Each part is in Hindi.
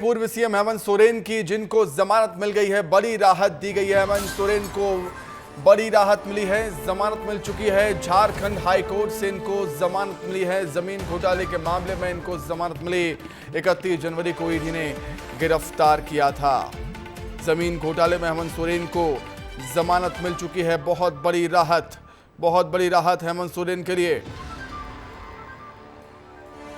पूर्व सीएम हेमंत सोरेन की, जिनको जमानत मिल गई है, बड़ी राहत दी गई है। हेमंत सोरेन को बड़ी राहत मिली है, जमानत मिल चुकी है। झारखंड हाई कोर्ट से इनको जमानत मिली है। जमीन घोटाले के मामले में इनको जमानत मिली। 31 जनवरी को ईडी ने गिरफ्तार किया था। जमीन घोटाले में हेमंत सोरेन को जमानत मिल चुकी है। बहुत बड़ी राहत, बहुत बड़ी राहत हेमंत सोरेन के लिए,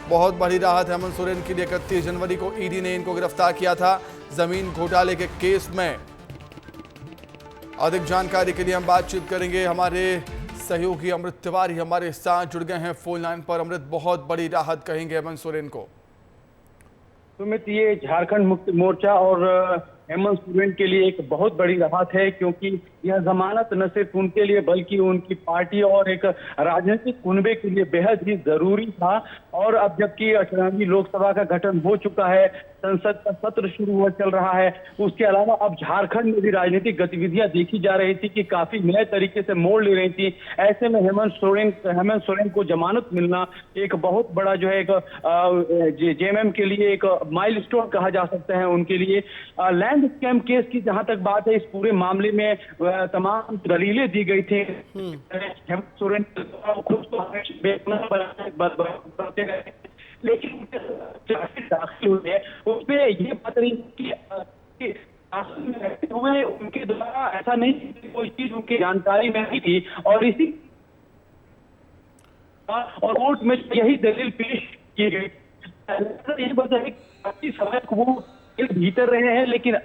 बहुत बड़ी राहत हेमंत सोरेन के लिए। 31 जनवरी को ईडी ने इनको गिरफ्तार किया था जमीन घोटाले के केस में। अधिक जानकारी के लिए हम बातचीत करेंगे। हमारे सहयोगी अमृत तिवारी हमारे साथ जुड़ गए हैं फोन लाइन पर। अमृत, बहुत बड़ी राहत कहेंगे हेमंत सोरेन को? सुमित, ये झारखंड मुक्ति मोर्चा और हेमंत सोरेन के लिए एक बहुत बड़ी राहत है, क्योंकि यह जमानत न सिर्फ उनके लिए बल्कि उनकी पार्टी और एक राजनीतिक कुनबे के लिए बेहद ही जरूरी था। और अब जबकि 18वीं लोकसभा का गठन हो चुका है, संसद का सत्र शुरू हुआ चल रहा है, उसके अलावा अब झारखंड में भी राजनीतिक गतिविधियां देखी जा रही थी कि काफी नए तरीके से मोड़ ले रही थी। ऐसे में हेमंत सोरेन को जमानत मिलना एक बहुत बड़ा जो है एक जेएमएम के लिए एक माइलस्टोन कहा जा सकता है उनके लिए। लैंड स्कैम केस की जहां तक बात है, इस पूरे मामले में तमाम दलीलें दी गई थी। हेमंत सोरेन खुद को बताते रहे, लेकिन दाखिल हुए हैं उसमें ये बात रही कि हुए उनके द्वारा ऐसा नहीं कोई चीज उनकी जानकारी में नहीं थी, और इसी और कोर्ट में यही दलील पेश की गई। यही वजह है कि समय को वो भीतर रहे हैं, लेकिन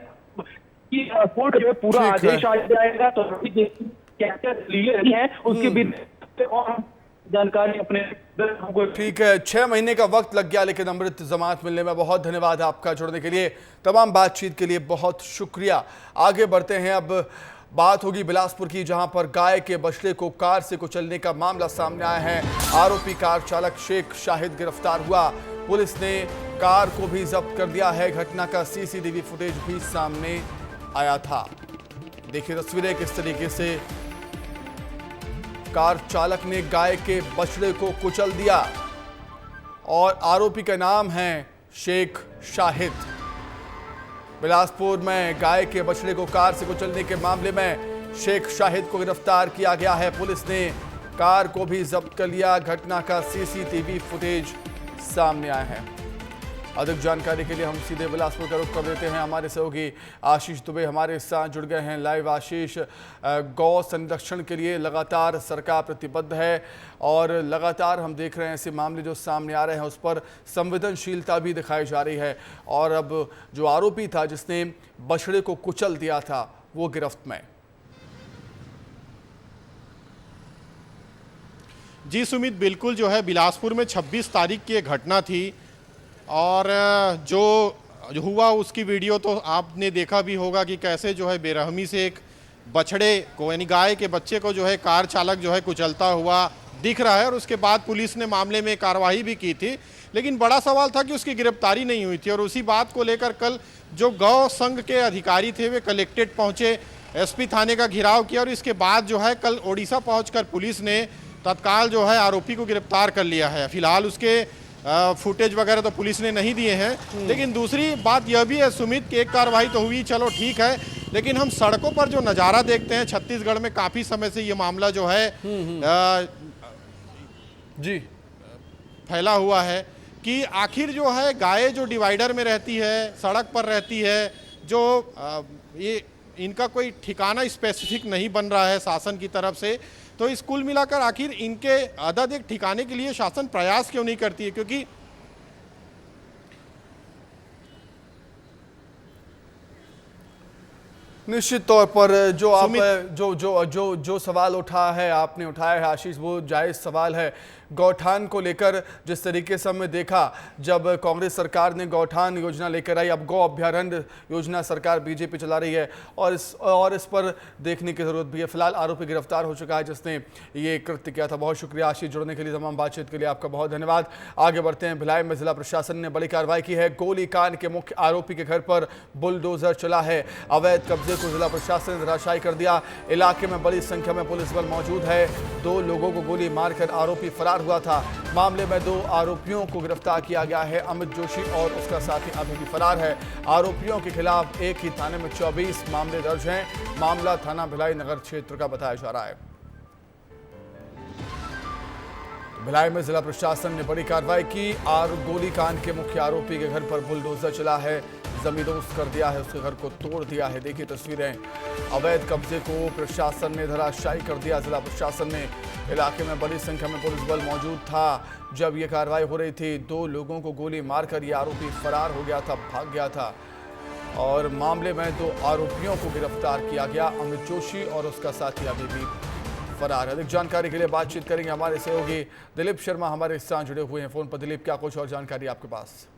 कोर्ट जो है पूरा आदेश आ जाएगा तो क्या क्या दलीलें हैं उसके भी जानकारी अपने। ठीक है, 6 महीने का वक्त लग गया, लेकिन अमृत जमानत मिलने में। बहुत धन्यवाद आपका जुड़ने के लिए, तमाम बातचीत के लिए बहुत शुक्रिया। आगे बढ़ते हैं। अब बात होगी बिलासपुर की, जहां पर गाय के बछड़े को कार से कुचलने का मामला सामने आया है। आरोपी कार चालक शेख शाहिद गिरफ्तार हुआ। पुलिस ने कार को भी जब्त कर दिया है। घटना का सीसीटीवी फुटेज भी सामने आया था। देखिए तस्वीरें किस तरीके से कार चालक ने गाय के बछड़े को कुचल दिया, और आरोपी का नाम है शेख शाहिद। बिलासपुर में गाय के बछड़े को कार से कुचलने के मामले में शेख शाहिद को गिरफ्तार किया गया है। पुलिस ने कार को भी जब्त कर लिया। घटना का सीसीटीवी फुटेज सामने आया है। अधिक जानकारी के लिए हम सीधे बिलासपुर का रुख कर देते हैं। हमारे सहयोगी आशीष दुबे हमारे साथ जुड़ गए हैं लाइव। आशीष, गौ संरक्षण के लिए लगातार सरकार प्रतिबद्ध है, और लगातार हम देख रहे हैं ऐसे मामले जो सामने आ रहे हैं उस पर संवेदनशीलता भी दिखाई जा रही है। और अब जो आरोपी था जिसने बछड़े को कुचल दिया था वो गिरफ्त में। जी सुमित, बिल्कुल जो है बिलासपुर में 26 तारीख की एक घटना थी, और जो हुआ उसकी वीडियो तो आपने देखा भी होगा कि कैसे जो है बेरहमी से एक बछड़े को, यानी गाय के बच्चे को जो है कार चालक जो है कुचलता हुआ दिख रहा है। और उसके बाद पुलिस ने मामले में कार्रवाई भी की थी, लेकिन बड़ा सवाल था कि उसकी गिरफ्तारी नहीं हुई थी। और उसी बात को लेकर कल जो गौ संघ के अधिकारी थे वे कलेक्ट्रेट पहुंचे, एसपी थाने का घेराव किया, और इसके बाद जो है कल ओडिशा पहुंचकर पुलिस ने तत्काल जो है आरोपी को गिरफ्तार कर लिया है। फिलहाल उसके फुटेज वगैरह तो पुलिस ने नहीं दिए हैं। लेकिन दूसरी बात यह भी है सुमित कि एक कार्रवाई तो हुई, चलो ठीक है, लेकिन हम सड़कों पर जो नज़ारा देखते हैं छत्तीसगढ़ में काफ़ी समय से ये मामला जो है जी फैला हुआ है कि आखिर जो है गाय जो डिवाइडर में रहती है, सड़क पर रहती है, जो ये इनका कोई ठिकाना स्पेसिफिक नहीं बन रहा है शासन की तरफ से। तो इस कुल मिलाकर आखिर इनके अदद एक ठिकाने के लिए शासन प्रयास क्यों नहीं करती है? क्योंकि निश्चित तौर पर जो आप जो सवाल उठा है, आपने उठाया है आशीष, वो जायज़ सवाल है। गौठान को लेकर जिस तरीके से हमने देखा जब कांग्रेस सरकार ने गौठान योजना लेकर आई, अब गौ अभ्यारण्य योजना सरकार बीजेपी चला रही है, और इस पर देखने की जरूरत भी है। फिलहाल आरोपी गिरफ्तार हो चुका है जिसने ये कृत्य किया था। बहुत शुक्रिया आशीष, जुड़ने के लिए, तमाम बातचीत के लिए आपका बहुत धन्यवाद। आगे बढ़ते हैं। भिलाई में जिला प्रशासन ने बड़ी कार्रवाई की है। गोलीकांड के मुख्य आरोपी के घर पर बुलडोजर चला है। अवैध कब्जे को जिला प्रशासन ने धराशायी कर दिया। इलाके में बड़ी संख्या में पुलिस बल मौजूद है। 2 लोगों को गोली मारकर आरोपी फरार हुआ था। मामले में 2 आरोपियों को गिरफ्तार किया गया है। अमित जोशी और उसका साथी अभी भी फरार है। आरोपियों के खिलाफ एक ही थाने में 24 मामले दर्ज हैं। मामला थाना भिलाई नगर क्षेत्र का बताया जा रहा है। भिलाई में जिला प्रशासन ने बड़ी कार्रवाई की और गोलीकांड के मुख्य आरोपी के घर पर बुलडोजर चला है, जमींदोज कर दिया है, उसके घर को तोड़ दिया है। देखिए तस्वीरें, अवैध कब्जे को प्रशासन ने धराशायी कर दिया। जिला प्रशासन ने इलाके में बड़ी संख्या में पुलिस बल मौजूद था जब ये कार्रवाई हो रही थी। 2 लोगों को गोली मारकर ये आरोपी फरार हो गया था, भाग गया था और मामले में 2 आरोपियों को गिरफ्तार किया गया। अमित जोशी और उसका साथी अभी भी फरार है। अधिक जानकारी के लिए बातचीत करेंगे हमारे सहयोगी दिलीप शर्मा हमारे साथ जुड़े हुए हैं फोन पर। दिलीप, क्या कुछ और जानकारी आपके पास?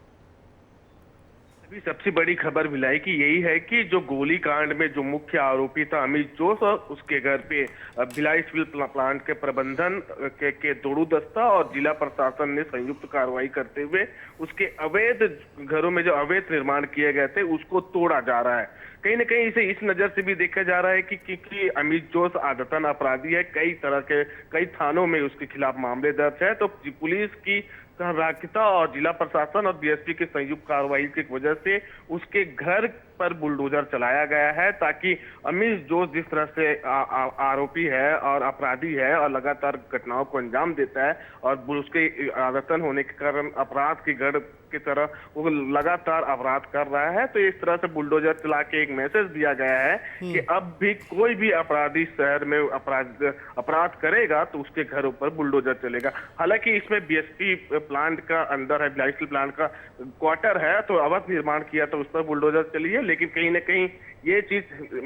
अभी सबसे बड़ी खबर भिलाई की यही है कि जो गोली कांड में जो मुख्य आरोपी था अमित जोश और उसके घर पे भिलाई सिविल प्लांट के प्रबंधन के दोड़ू दस्ता और जिला प्रशासन ने संयुक्त कार्रवाई करते हुए उसके अवैध घरों में जो अवैध निर्माण किए गए थे उसको तोड़ा जा रहा है। कहीं न कहीं इसे इस नजर से भी देखा जा रहा है कि अमित जोश आदतन अपराधी है। कई थानों में उसके खिलाफ मामले दर्ज है। तो पुलिस की सहभागिता और जिला प्रशासन और बीएसपी की संयुक्त कार्रवाई की वजह से उसके घर पर बुलडोजर चलाया गया है ताकि अमित जोश जिस तरह से आरोपी है और अपराधी है और लगातार घटनाओं को अंजाम देता है और उसके आदतन होने के कारण अपराध की गढ़ की तरह वो लगातार अपराध कर रहा है। तो इस तरह से बुलडोजर चला के एक मैसेज दिया गया है कि अब भी कोई भी अपराधी शहर में अपराध करेगा तो उसके घर ऊपर बुलडोजर चलेगा। हालांकि इसमें बीएसपी प्लांट का अंदर है, भिलाई स्टील प्लांट का क्वार्टर है, तो अवैध निर्माण किया तो उस पर बुलडोजर चली है। लेकिन कहीं न कहीं ये चीज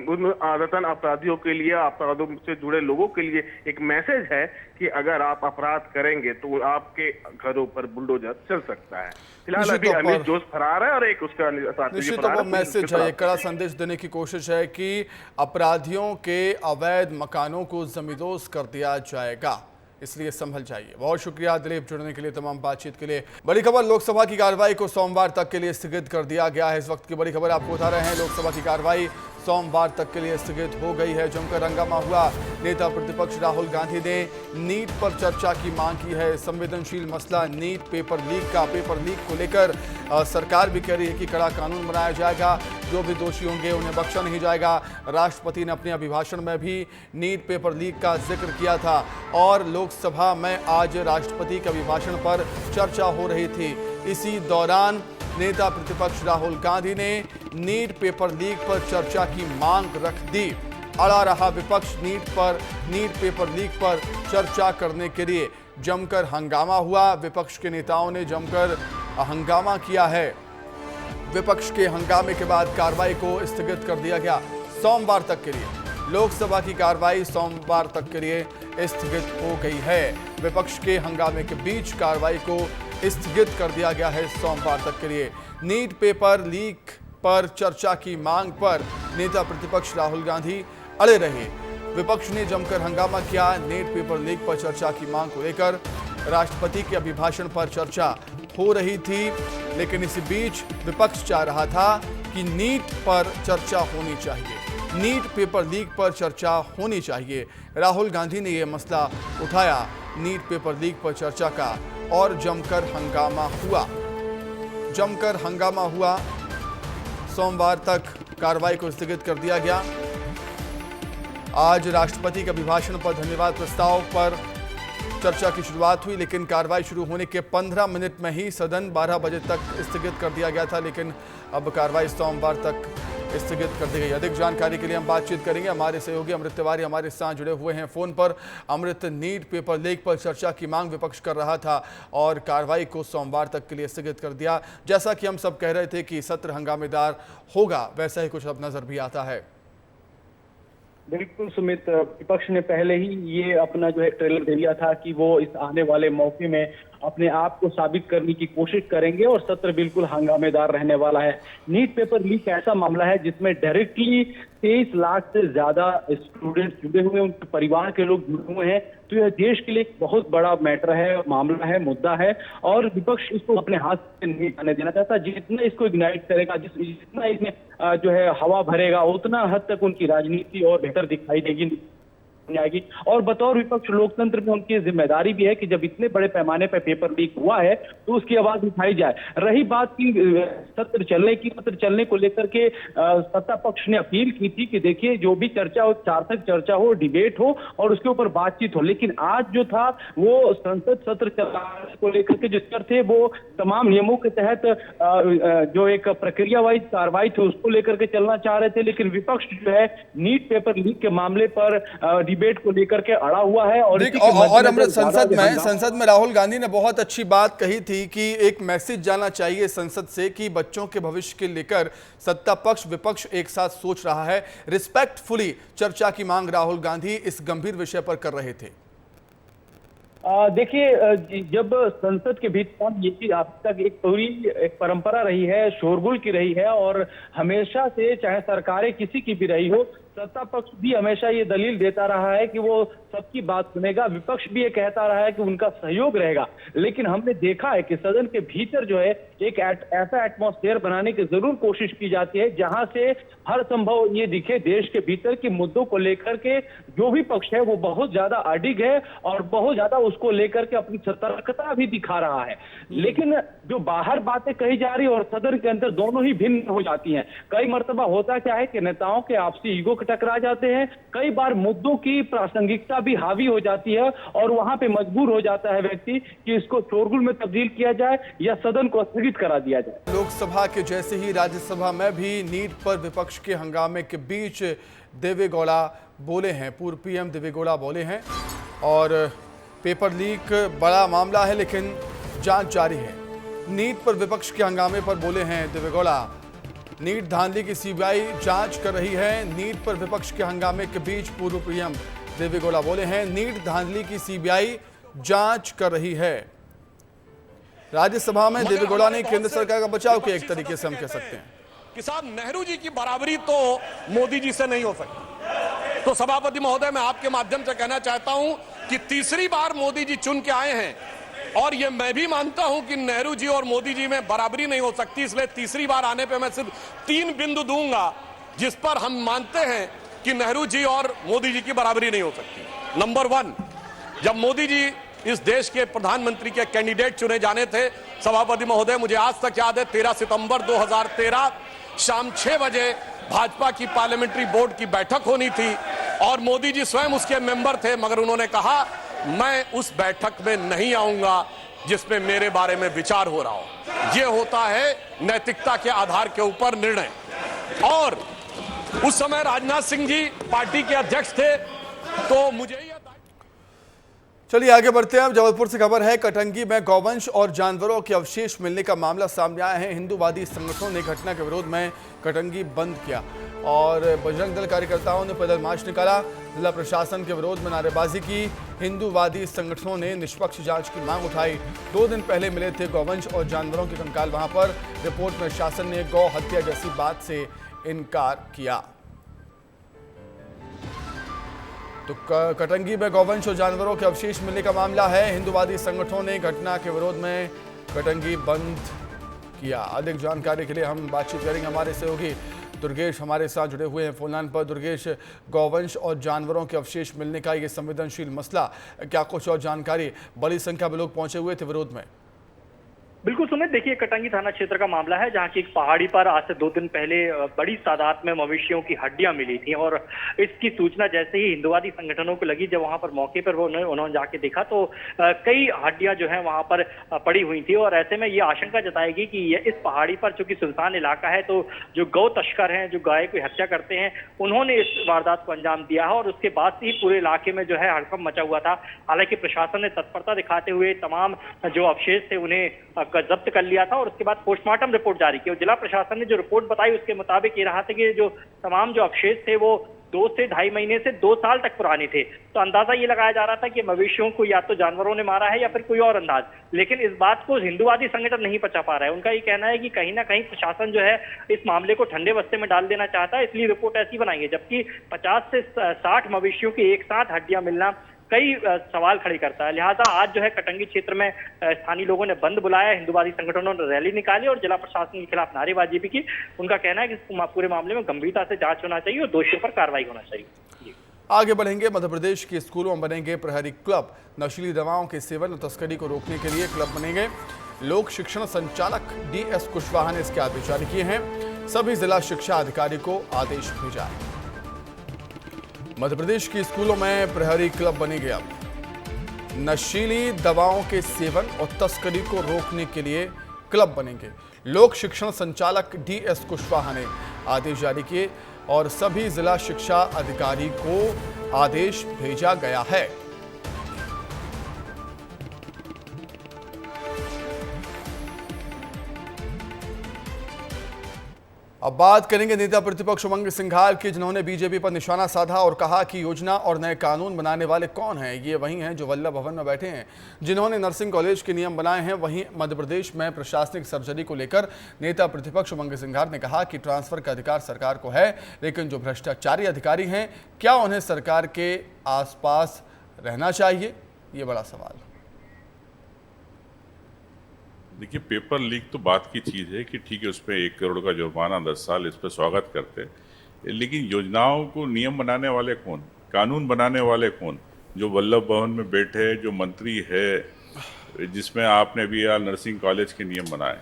उन आदतन अपराधियों के लिए, अपराधों से जुड़े लोगों के लिए एक मैसेज है कि अगर आप अपराध करेंगे तो आपके घरों पर बुलडोजर चल सकता है। फिलहाल अभी अमित जोश फरार है और एक उसका साथी निश्चित तौर पर मैसेज है, एक कड़ा संदेश देने की कोशिश है कि अपराधियों के अवैध मकानों को जमींदोज कर दिया जाएगा, इसलिए संभल जाइए। बहुत शुक्रिया दिलीप जुड़ने के लिए, तमाम बातचीत के लिए। बड़ी खबर, लोकसभा की कार्रवाई को सोमवार तक के लिए स्थगित कर दिया गया है। इस वक्त की बड़ी खबर आपको बता रहे हैं। लोकसभा की कार्रवाई सोमवार तक के लिए स्थगित हो गई है। जमकर हंगामा हुआ। नेता प्रतिपक्ष राहुल गांधी ने नीट पर चर्चा की मांग की है। संवेदनशील मसला नीट पेपर लीक का, पेपर लीक को लेकर सरकार भी कह रही है कि कड़ा कानून बनाया जाएगा, जो भी दोषी होंगे उन्हें बख्शा नहीं जाएगा। राष्ट्रपति ने अपने अभिभाषण में भी नीट पेपर लीक का जिक्र किया था और लोकसभा में आज राष्ट्रपति के अभिभाषण पर चर्चा हो रही थी। इसी दौरान नेता प्रतिपक्ष राहुल गांधी ने नीट पेपर लीक पर चर्चा की मांग रख दी। अड़ा रहा विपक्ष। नीट पेपर लीक पर चर्चा करने के लिए जमकर हंगामा हुआ। विपक्ष के नेताओं ने जमकर हंगामा किया है। विपक्ष के हंगामे के बाद कार्रवाई को स्थगित कर दिया गया सोमवार तक के लिए। लोकसभा की कार्रवाई सोमवार तक के लिए स्थगित हो गई है। विपक्ष के हंगामे के बीच कार्रवाई को स्थगित कर दिया गया है सोमवार तक के लिए। नीट पेपर लीक पर चर्चा की मांग पर नेता प्रतिपक्ष राहुल गांधी अड़े रहे। विपक्ष ने जमकर हंगामा किया। नीट पेपर लीक पर चर्चा की मांग को लेकर राष्ट्रपति के अभिभाषण पर चर्चा हो रही थी, लेकिन इसी बीच विपक्ष चाह रहा था कि नीट पर चर्चा होनी चाहिए, नीट पेपर लीक पर चर्चा होनी चाहिए। राहुल गांधी ने यह मसला उठाया नीट पेपर लीक पर चर्चा का और जमकर हंगामा हुआ। सोमवार तक कार्रवाई को स्थगित कर दिया गया। आज राष्ट्रपति के अभिभाषण पर धन्यवाद प्रस्ताव पर चर्चा की शुरुआत हुई, लेकिन कार्रवाई शुरू होने के 15 मिनट में ही सदन 12 बजे तक स्थगित कर दिया गया था, लेकिन अब कार्रवाई सोमवार तक स्थगित कर दी गई। अधिक जानकारी के लिए हम बातचीत करेंगे। हमारे सहयोगी अमृत तिवारी हमारे साथ जुड़े हुए हैं फोन पर। अमृत, नीट पेपर लीक पर चर्चा की मांग विपक्ष कर रहा था और कार्रवाई को सोमवार तक के लिए स्थगित कर दिया। जैसा कि हम सब कह रहे थे कि सत्र हंगामेदार होगा, वैसा ही कुछ अब नजर भी आता है। बिल्कुल सुमित, विपक्ष ने पहले ही ये अपना जो है ट्रेलर दे दिया था कि वो इस आने वाले मौके में अपने आप को साबित करने की कोशिश करेंगे और सत्र बिल्कुल हंगामेदार रहने वाला है। नीट पेपर लीक ऐसा मामला है जिसमें डायरेक्टली 23 लाख से ज्यादा स्टूडेंट्स जुड़े हुए हैं, उनके परिवार के लोग जुड़े हुए हैं। तो यह देश के लिए एक बहुत बड़ा मैटर है, मामला है, मुद्दा है और विपक्ष इसको अपने हाथ से नहीं आने देना चाहता। जितना इसको इग्नाइट करेगा, जितना इसमें जो है हवा भरेगा, उतना हद तक उनकी राजनीति और बेहतर दिखाई देगी आएगी। और बतौर विपक्ष लोकतंत्र में उनकी जिम्मेदारी भी है कि जब इतने बड़े पैमाने पर पेपर लीक हुआ है तो उसकी आवाज उठाई जाए। रही बात की सत्र चलने को लेकर के सत्ता पक्ष ने अपील की थी कि देखिए जो भी चर्चा हो, सार्थक चर्चा हो, डिबेट हो और उसके ऊपर बातचीत हो। लेकिन आज जो था वो संसद सत्र चलाने को लेकर के जो स्तर थे वो तमाम नियमों के तहत जो एक प्रक्रिया वाइज कार्रवाई थी उसको लेकर के चलना चाह रहे थे। लेकिन विपक्ष जो है नीट पेपर लीक के मामले पर डिबेट को लेकर के अड़ा हुआ है। और अमृत, संसद में राहुल गांधी ने बहुत अच्छी बात कही थी कि एक मैसेज जाना चाहिए संसद से कि बच्चों के भविष्य के लेकर सत्ता पक्ष विपक्ष एक साथ सोच रहा है। रिस्पेक्टफुली चर्चा की मांग राहुल गांधी इस गंभीर विषय पर कर रहे थे। देखिए, जब संसद के भीतर ये चीज अब तक एक पूरी एक परंपरा रही है, शोरगुल की रही है और हमेशा से चाहे सरकारें किसी की भी रही हो, सत्ता पक्ष भी हमेशा ये दलील देता रहा है कि वो सबकी बात सुनेगा, विपक्ष भी ये कहता रहा है कि उनका सहयोग रहेगा। लेकिन हमने देखा है कि सदन के भीतर जो है एक ऐसा एटमॉस्फेयर बनाने की जरूर कोशिश की जाती है जहां से हर संभव ये दिखे देश के भीतर के मुद्दों को लेकर के जो भी पक्ष है वो बहुत ज्यादा अडिग है और बहुत ज्यादा उसको लेकर के अपनी सतर्कता भी दिखा रहा है। लेकिन जो बाहर बातें कही जा रही है और सदन के अंदर दोनों ही भिन्न हो जाती हैं। कई मर्तबा होता क्या है कि नेताओं के आपसी ईगो टकरा जाते हैं, कई बार मुद्दों की प्रासंगिकता भी हावी हो जाती है और वहां पे मजबूर हो जाता है व्यक्ति कि इसको शोरगुल में तब्दील किया जाए या सदन को स्थगित करा दिया जाए। लोकसभा के जैसे ही राज्यसभा में भी नीट पर विपक्ष के हंगामे के बीच देवेगौड़ा बोले हैं, पूर्व पीएम देवेगौड़ा बोले हैं और पेपर लीक बड़ा मामला है लेकिन जांच जारी है। नीट पर विपक्ष के हंगामे पर बोले हैं देवेगौड़ा, नीट धांधली की सीबीआई जांच कर रही है। नीट पर विपक्ष के हंगामे के बीच पूर्व पीएम देवेगौड़ा बोले हैं, नीट धांधली की सीबीआई जांच कर रही है। राज्यसभा में देवेगौड़ा ने केंद्र सरकार का बचाव किया, एक तरीके से हम कह सकते हैं कि साहब नेहरू जी की बराबरी तो मोदी जी से नहीं हो सकती। तो सभापति महोदय, मैं आपके माध्यम से कहना चाहता हूं कि तीसरी बार मोदी जी चुन के आए हैं और ये मैं भी मानता हूं कि नेहरू जी और मोदी जी में बराबरी नहीं हो सकती, इसलिए तीसरी बार आने पे मैं सिर्फ 3 बिंदु दूंगा जिस पर हम मानते हैं कि नेहरू जी और मोदी जी की बराबरी नहीं हो सकती। नंबर 1, जब मोदी जी इस देश के प्रधानमंत्री के कैंडिडेट चुने जाने थे, सभापति महोदय मुझे आज तक याद है 13 सितंबर 2013 शाम 6 बजे भाजपा की पार्लियामेंट्री बोर्ड की बैठक होनी थी और मोदी जी स्वयं उसके मेंबर थे, मगर उन्होंने कहा मैं उस बैठक में नहीं आऊंगा जिसमें मेरे बारे में विचार हो रहा हो। यह होता है नैतिकता के आधार के ऊपर निर्णय। और उस समय राजनाथ सिंह जी पार्टी के अध्यक्ष थे, तो मुझे चलिए आगे बढ़ते हैं। अब जबलपुर से खबर है, कटंगी में गौवंश और जानवरों के अवशेष मिलने का मामला सामने आया है। हिंदूवादी संगठनों ने घटना के विरोध में कटंगी बंद किया और बजरंग दल कार्यकर्ताओं ने पैदल मार्च निकाला। जिला प्रशासन के विरोध में नारेबाजी की। हिंदूवादी संगठनों ने निष्पक्ष जांच की मांग उठाई। 2 दिन पहले मिले थे गौवंश और जानवरों के कंकाल वहां पर। रिपोर्ट में शासन ने गौ हत्या जैसी बात से इनकार किया। तो कटंगी में गौवंश और जानवरों के अवशेष मिलने का मामला है। हिंदूवादी संगठनों ने घटना के विरोध में कटंगी बंद किया। अधिक जानकारी के लिए हम बातचीत करेंगे, हमारे सहयोगी दुर्गेश हमारे साथ जुड़े हुए हैं फोन लाइन पर। दुर्गेश, गौवंश और जानवरों के अवशेष मिलने का ये संवेदनशील मसला, क्या कुछ और जानकारी? बड़ी संख्या में लोग पहुंचे हुए थे विरोध में। बिल्कुल सुमित, देखिए कटंगी थाना क्षेत्र का मामला है जहां की एक पहाड़ी पर आज से 2 दिन पहले बड़ी तादाद में मवेशियों की हड्डियां मिली थी और इसकी सूचना जैसे ही हिंदूवादी संगठनों को लगी, जब वहां पर मौके पर उन्होंने जाके देखा तो कई हड्डियां जो है वहां पर पड़ी हुई थी। और ऐसे में ये आशंका जताई गई कि इस पहाड़ी पर चूंकि सुनसान इलाका है तो जो गौ तस्कर हैं, जो गाय की हत्या करते हैं, उन्होंने इस वारदात को अंजाम दिया है और उसके बाद से ही पूरे इलाके में जो है हड़कंप मचा हुआ था। हालांकि प्रशासन ने तत्परता दिखाते हुए तमाम जो अवशेष थे उन्हें जब्त कर लिया था और उसके बाद पोस्टमार्टम रिपोर्ट जारी की। और जिला प्रशासन ने जो रिपोर्ट बताई उसके मुताबिक ये रहा था कि जो तमाम जो अवशेष थे वो 2 से ढाई महीने से 2 साल तक पुराने थे। तो अंदाजा ये लगाया जा रहा था कि मवेशियों को या तो जानवरों ने मारा है या फिर कोई और अंदाज, लेकिन इस बात को हिंदुवादी संगठन नहीं पचा पा रहा है। उनका ये कहना है कि कहीं ना कहीं प्रशासन जो है इस मामले को ठंडे बस्ते में डाल देना चाहता है, इसलिए रिपोर्ट ऐसी बनाई है। जबकि 50 से 60 मवेशियों की एक साथ हड्डियां मिलना कई सवाल खड़े करता है। लिहाजा आज जो है कटंगी क्षेत्र में स्थानीय लोगों ने बंद बुलाया, हिंदुवादी संगठनों ने रैली निकाली और जिला प्रशासन के खिलाफ नारेबाजी भी की। उनका कहना है कि पूरे मामले में गंभीरता से जांच होना चाहिए और दोषियों पर कार्रवाई होना चाहिए। आगे बढ़ेंगे। मध्य प्रदेश के स्कूलों में बनेंगे प्रहरी क्लब। नशीली दवाओं के सेवन और तस्करी को रोकने के लिए क्लब बनेंगे। लोक शिक्षण संचालक DS कुशवाहा ने इसके आदेश जारी किए हैं। सभी जिला शिक्षा अधिकारी को आदेश भेजा है। मध्य प्रदेश के स्कूलों में प्रहरी क्लब बनेंगे। अब नशीली दवाओं के सेवन और तस्करी को रोकने के लिए क्लब बनेंगे। लोक शिक्षण संचालक DS कुशवाहा ने आदेश जारी किए और सभी जिला शिक्षा अधिकारी को आदेश भेजा गया है। अब बात करेंगे नेता प्रतिपक्ष उमंग सिंघार की, जिन्होंने बीजेपी पर निशाना साधा और कहा कि योजना और नए कानून बनाने वाले कौन हैं? ये वही हैं जो वल्लभ भवन में बैठे हैं, जिन्होंने नर्सिंग कॉलेज के नियम बनाए हैं। वहीं मध्य प्रदेश में प्रशासनिक सर्जरी को लेकर नेता प्रतिपक्ष उमंग सिंघार ने कहा कि ट्रांसफर का अधिकार सरकार को है, लेकिन जो भ्रष्टाचारी अधिकारी हैं, क्या उन्हें सरकार के आसपास रहना चाहिए? ये बड़ा सवाल। देखिए, पेपर लीक तो बात की चीज़ है कि ठीक है, उस पर 1 करोड़ का जुर्माना 10 साल, इस पर स्वागत करते हैं। लेकिन योजनाओं को नियम बनाने वाले कौन, कानून बनाने वाले कौन? जो वल्लभ भवन में बैठे, जो मंत्री है, जिसमें आपने अभी यार नर्सिंग कॉलेज के नियम बनाए,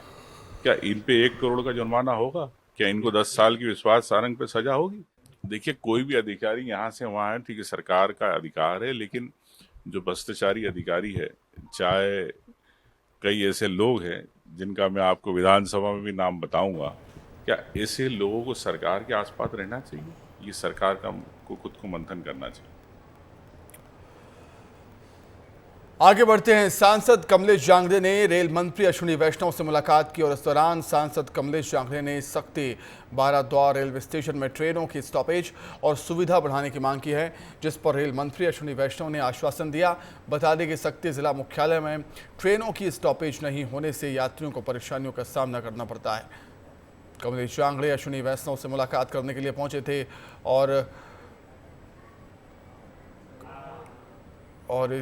क्या इन पे 1 करोड़ का जुर्माना होगा? क्या इनको 10 साल की विश्वास सारंग पे सजा होगी? देखिए, कोई भी अधिकारी यहाँ से वहाँ है, ठीक है, सरकार का अधिकार है, लेकिन जो भ्रष्टाचारी अधिकारी है, चाहे कई ऐसे लोग हैं जिनका मैं आपको विधानसभा में भी नाम बताऊंगा, क्या ऐसे लोगों को सरकार के आसपास रहना चाहिए? ये सरकार को खुद को मंथन करना चाहिए। आगे बढ़ते हैं। सांसद कमलेश जांगड़े ने रेल मंत्री अश्विनी वैष्णव से मुलाकात की और इस दौरान सांसद कमलेश जांगड़े ने सख्ती बाराद्वार रेलवे स्टेशन में ट्रेनों की स्टॉपेज और सुविधा बढ़ाने की मांग की है, जिस पर रेल मंत्री अश्विनी वैष्णव ने आश्वासन दिया। बता दें कि सख्ती जिला मुख्यालय में ट्रेनों की स्टॉपेज नहीं होने से यात्रियों को परेशानियों का सामना करना पड़ता है। कमलेश जांगड़े अश्विनी वैष्णव से मुलाकात करने के लिए पहुंचे थे और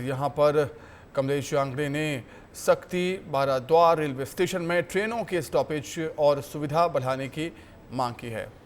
यहाँ पर कमलेश जांगड़े ने सख्ती बाराद्वार रेलवे स्टेशन में ट्रेनों के स्टॉपेज और सुविधा बढ़ाने की मांग की है।